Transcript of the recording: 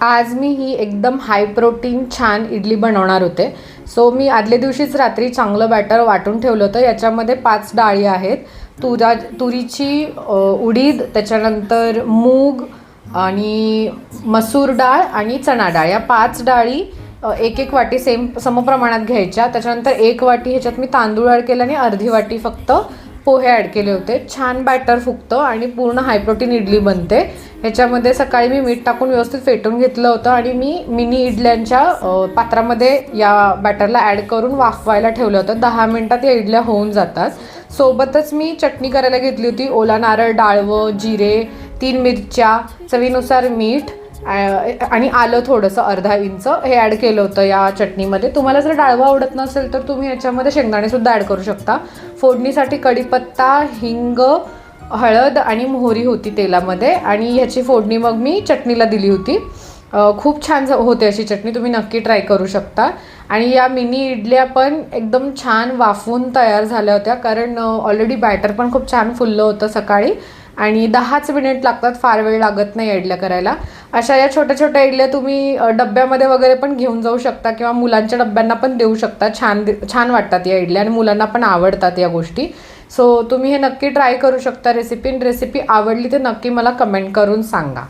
आज मी ही एकदम high protein छान इडली बनवणार होते. सो मी आदल्या दिवशीच रात्री चांगलं बॅटर वाटून ठेवलं होतं. याच्यामध्ये 5 डाळी आहेत. तुरीची, उडीद, त्याच्यानंतर मूग आणि मसूर डाळ आणि चणा डाळ, या 5 डाळी एक एक वाटी समप्रमाणात घ्यायच्या. त्याच्यानंतर 1 वाटी ह्याच्यात मी तांदूळ ॲड केले आणि अर्धी वाटी फक्त पोहे ॲड केले होते. छान बॅटर फुगतं आणि पूर्ण हाय प्रोटीन इडली बनते. ह्याच्यामध्ये सकाळी मी मीठ टाकून व्यवस्थित फेटून घेतलं होतं आणि मी मिनी इडल्यांच्या पात्रामध्ये या बॅटरला ॲड करून वाफवायला ठेवलं होतं. 10 मिनटात या इडल्या होऊन जातात. सोबतच मी चटणी करायला घेतली होती. ओला नारळ, डाळवं, जिरे, 3 मिरच्या, चवीनुसार मीठ आणि आलं थोडंसं अर्धा इंच हे ॲड केलं होतं या चटणीमध्ये. तुम्हाला जर डाळवं आवडत नसेल तर तुम्ही याच्यामध्ये शेंगदाणेसुद्धा ॲड करू शकता. फोडणीसाठी कढीपत्ता, हिंग, हळद आणि मोहरी होती तेलामध्ये आणि ह्याची फोडणी मग मी चटणीला दिली होती. खूप छान होते अशी चटणी, तुम्ही नक्की ट्राय करू शकता. आणि या मिनी इडल्या पण एकदम छान वाफवून तयार झाल्या होत्या, कारण ऑलरेडी बॅटर पण खूप छान फुललं होतं सकाळी आणि 10च मिनिट लागतात, फार वेळ लागत नाही इडल्या करायला. अशा या छोट्या छोट्या इडल्या तुम्ही डब्यामध्ये वगैरे पण घेऊन जाऊ शकता किंवा मुलांच्या डब्यांना पण देऊ शकता. छान वाटतात या इडल्या आणि मुलांना पण आवडतात या गोष्टी. सो तुम्ही हे नक्की ट्राय करू शकता रेसिपी आवडली तर नक्की मला कमेंट करून सांगा.